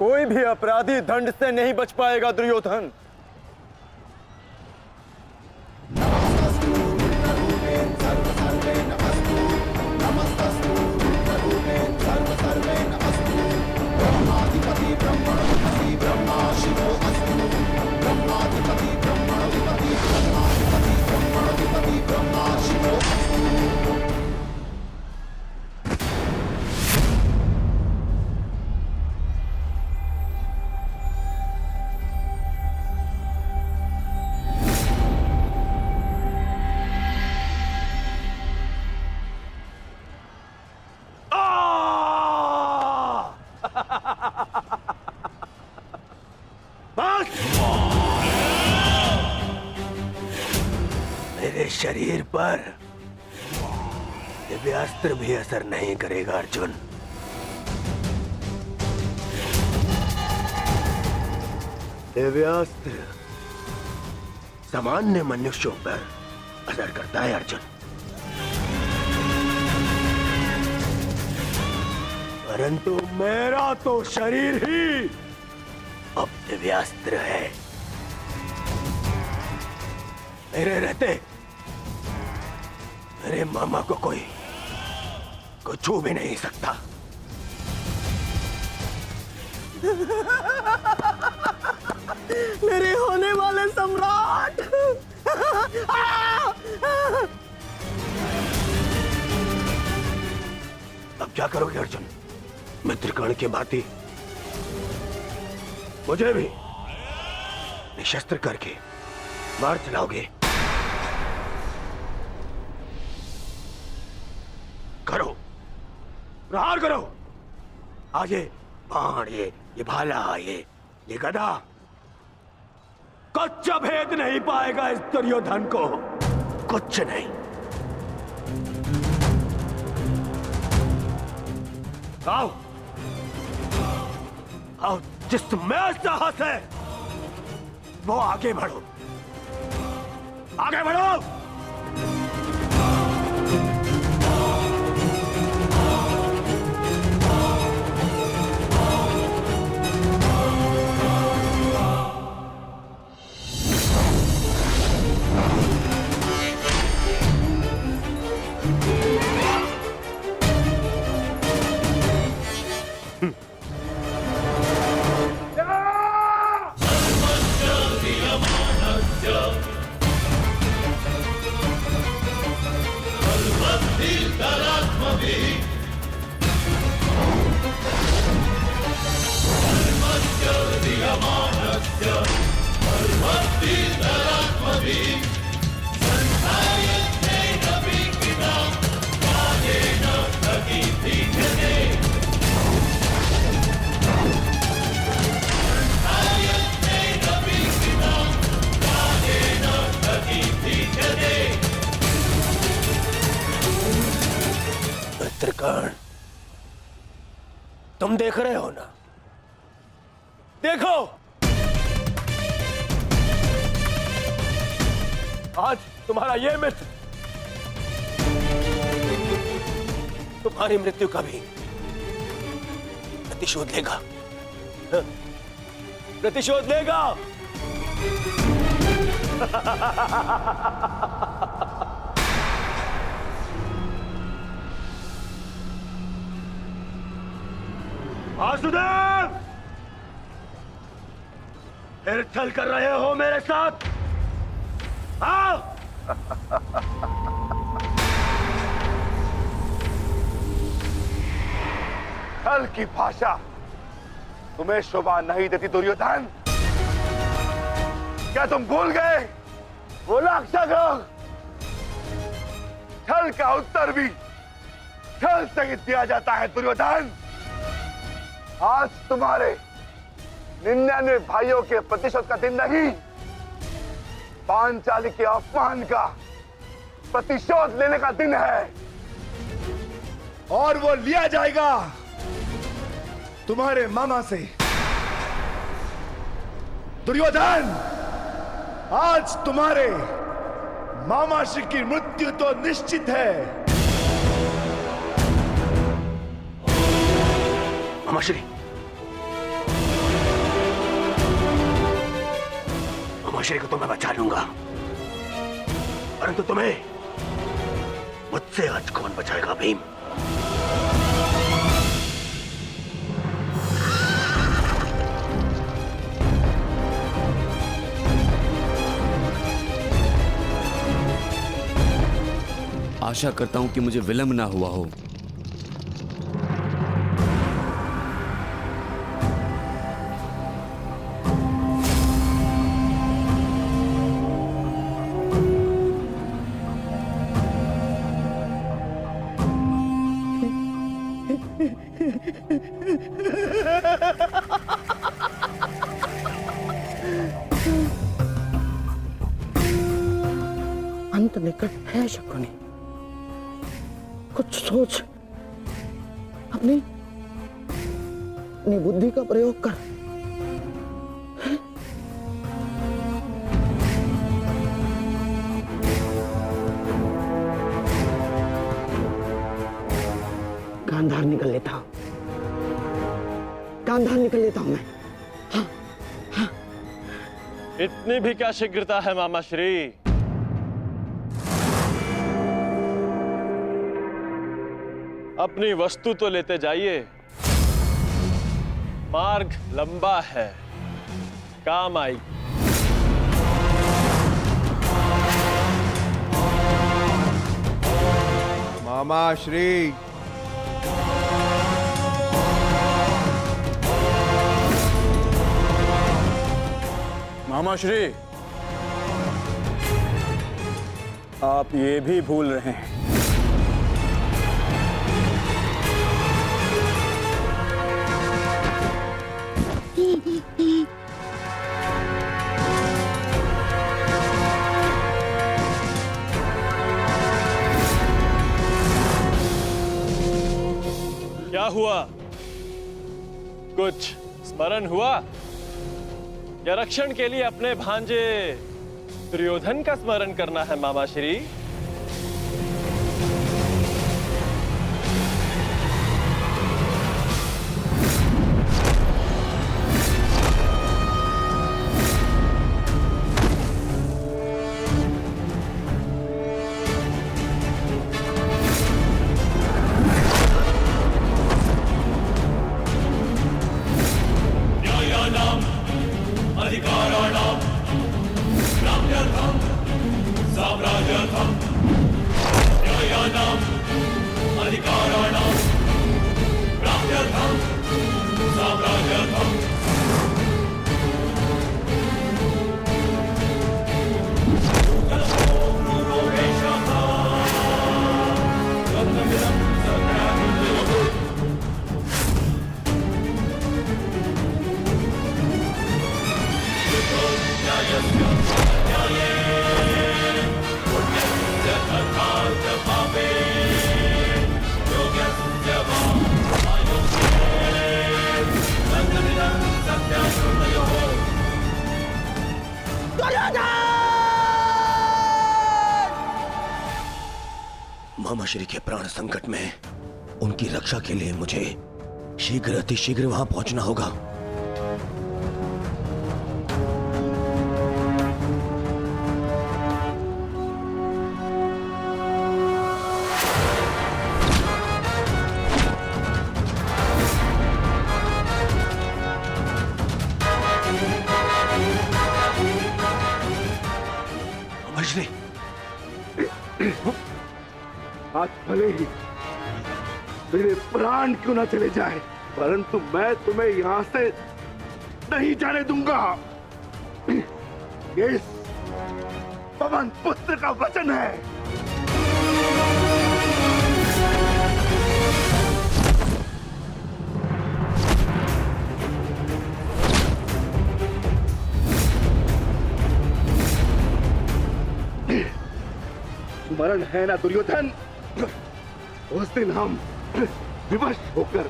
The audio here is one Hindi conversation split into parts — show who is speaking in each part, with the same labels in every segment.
Speaker 1: कोई भी अपराधी दंड से नहीं बच पाएगा दुर्योधन।
Speaker 2: मेरे शरीर पर दिव्यास्त्र भी असर नहीं करेगा अर्जुन। दिव्यास्त्र सामान्य मनुष्यों पर असर करता है अर्जुन, परंतु मेरा तो शरीर ही अब दिव्यास्त्र है। मेरे रहते मेरे मामा को कोई छू भी नहीं सकता।
Speaker 3: मेरे होने वाले सम्राट।
Speaker 2: अब क्या करोगे अर्जुन? मित्रकर्ण के भांति मुझे भी निशस्त्र करके मार चलाओगे? करो, प्रहार करो। आज ये बाण, ये भाला, ये गदा कुछ भेद नहीं पाएगा इस दुर्योधन को, कुछ नहीं। आओ आओ, जिसमें साहस है वो आगे बढ़ो, आगे बढ़ो। मित्रकर्ण, तुम देख रहे हो ना? देखो, आज तुम्हारा ये मित्र तुम्हारी मृत्यु का भी प्रतिशोध लेगा, प्रतिशोध लेगा। वासुदेव, फिर छल कर रहे हो मेरे साथ? आओ।
Speaker 4: छल की भाषा तुम्हें शोभा नहीं देती दुर्योधन। क्या तुम भूल गए वो लाक्षागृह? छल का उत्तर भी छल से ही दिया जाता है दुर्योधन। आज तुम्हारे 99 भाइयों के प्रतिशोध का दिन नहीं, पांचाली के अपमान का प्रतिशोध लेने का दिन है, और वो लिया जाएगा तुम्हारे मामा से। दुर्योधन, आज तुम्हारे मामाश्री की मृत्यु तो निश्चित है।
Speaker 2: मामाश्री, मामाश्री को तो मैं बचा लूंगा, परंतु तुम्हें मुझसे आज कौन बचाएगा भीम?
Speaker 1: आशा करता हूं कि मुझे विलंब ना हुआ हो।
Speaker 3: अंत निकट है शकुनी, कुछ सोच, अपनी बुद्धि का प्रयोग कर। गांधार निकल लेता हूं, गांधार निकल लेता हूं मैं।
Speaker 5: इतनी भी क्या शीघ्रता है मामाश्री? अपनी वस्तु तो लेते जाइए, मार्ग लंबा है, काम आई।
Speaker 6: मामा श्री,
Speaker 1: मामा श्री, आप ये भी भूल रहे हैं
Speaker 5: क्या हुआ? कुछ स्मरण हुआ या रक्षण के लिए अपने भांजे दुर्योधन का स्मरण करना है मामाश्री?
Speaker 2: मामाश्री के प्राण संकट में, उनकी रक्षा के लिए मुझे शीघ्र अतिशीघ्र वहां पहुंचना होगा। मामाश्री,
Speaker 4: आज भले ही मेरे प्राण क्यों ना चले जाए, परंतु मैं तुम्हें यहां से नहीं जाने दूंगा। ये पवन पुत्र का वचन है। स्मरण है ना दुर्योधन, उस दिन हम विवश होकर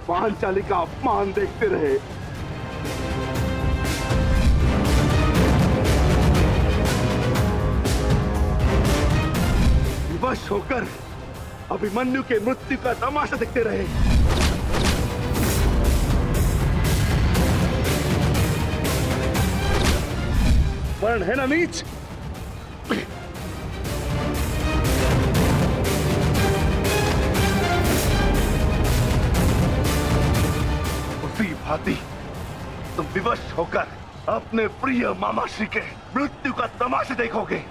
Speaker 4: पांचाली का अपमान देखते रहे। विवश होकर अभिमन्यु के मृत्यु का तमाशा देखते रहे। कारण है ना नीच? उसी भांति तुम विवश होकर अपने प्रिय मामाश्री के मृत्यु का तमाशा देखोगे।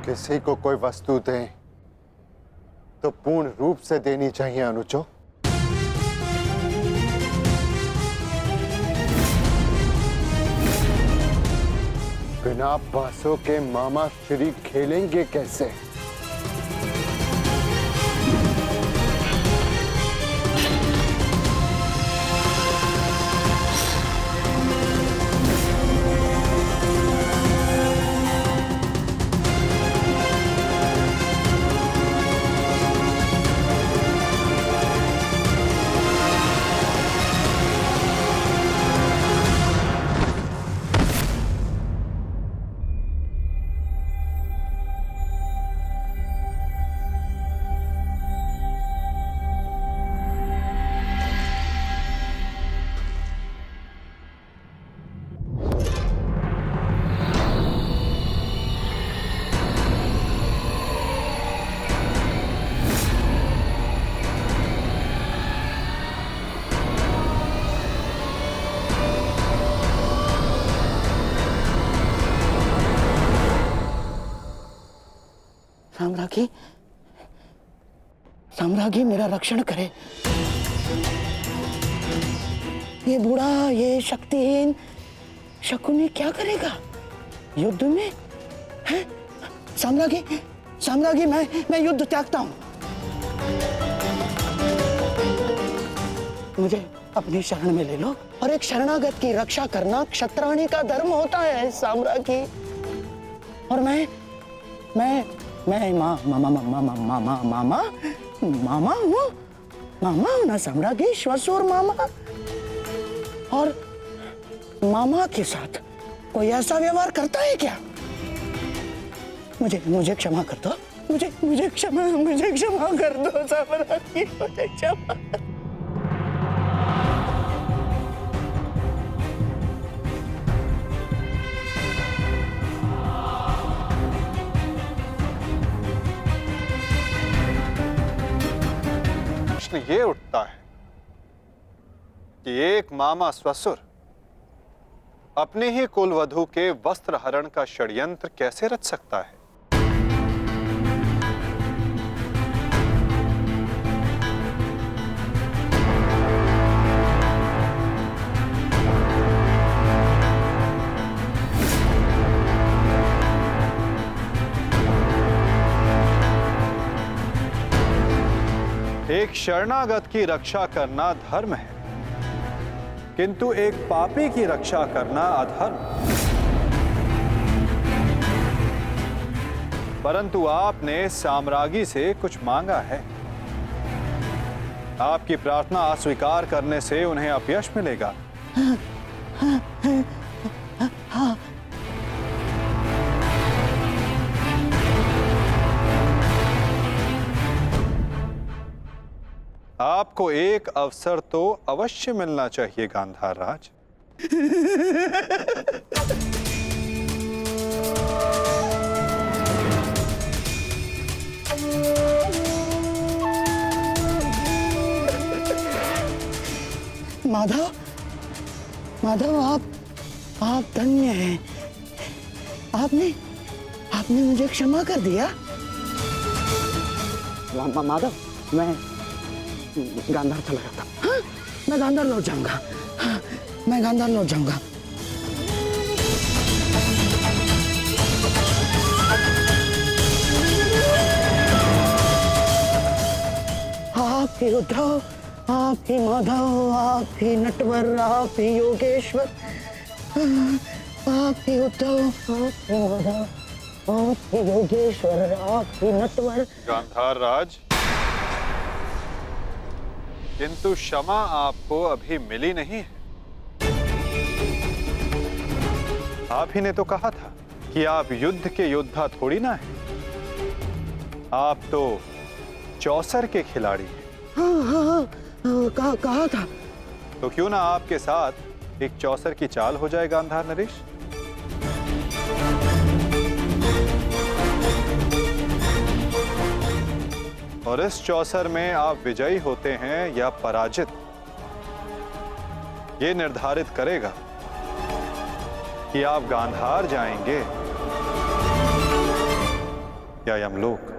Speaker 7: किसी को कोई वस्तु दें तो पूर्ण रूप से देनी चाहिए अनुजो। बिना पैसों के मामा श्री खेलेंगे कैसे?
Speaker 3: साम्राज्ञी, साम्राज्ञी मेरा रक्षण करे। ये बूढ़ा, ये शक्तिहीन शकुनी क्या करेगा युद्ध में? है साम्राज्ञी, साम्राज्ञी मैं युद्ध त्यागता हूं। मुझे अपनी शरण में ले लो और एक शरणागत की रक्षा करना क्षत्राणी का धर्म होता है साम्राज्ञी। और मैं मामा हूँ ना साम्राज्ञी, श्वशुर मामा। और मामा के साथ कोई ऐसा व्यवहार करता है क्या? मुझे क्षमा कर दो, मुझे क्षमा कर दो साम्राज्ञी, मुझे क्षमा।
Speaker 7: प्रश्न ये उठता है कि एक मामा ससुर अपने ही कुलवधू के वस्त्र हरण का षड्यंत्र कैसे रच सकता है? एक शरणागत की रक्षा करना धर्म है, किंतु एक पापी की रक्षा करना अधर्म। परंतु आपने साम्राज्ञी से कुछ मांगा है। आपकी प्रार्थना अस्वीकार करने से उन्हें अपयश मिलेगा। आपको एक अवसर तो अवश्य मिलना चाहिए गांधार राज।
Speaker 3: माधव, माधव आप धन्य हैं। आपने मुझे क्षमा कर दिया। माधव, मैं गांधार चला जाता। हाँ? मैं गांधार लौट जाऊंगा, मैं गांधार लौट जाऊंगा। आप ही उद्धव, आप ही माधव, आप ही नटवर, आप ही योगेश्वर, आप ही उद्धव, आप ही माधव, आप ही योगेश्वर, आप ही नटवर।
Speaker 7: गांधार राज, किंतु क्षमा आपको अभी मिली नहीं है। आप ही ने तो कहा था कि आप युद्ध के योद्धा थोड़ी ना हैं। आप तो चौसर के खिलाड़ी हैं।
Speaker 3: हाँ, कहा था।
Speaker 7: तो क्यों ना आपके साथ एक चौसर की चाल हो जाए गांधार नरेश? और इस चौसर में आप विजयी होते हैं या पराजित, ये निर्धारित करेगा कि आप गांधार जाएंगे या यमलोक।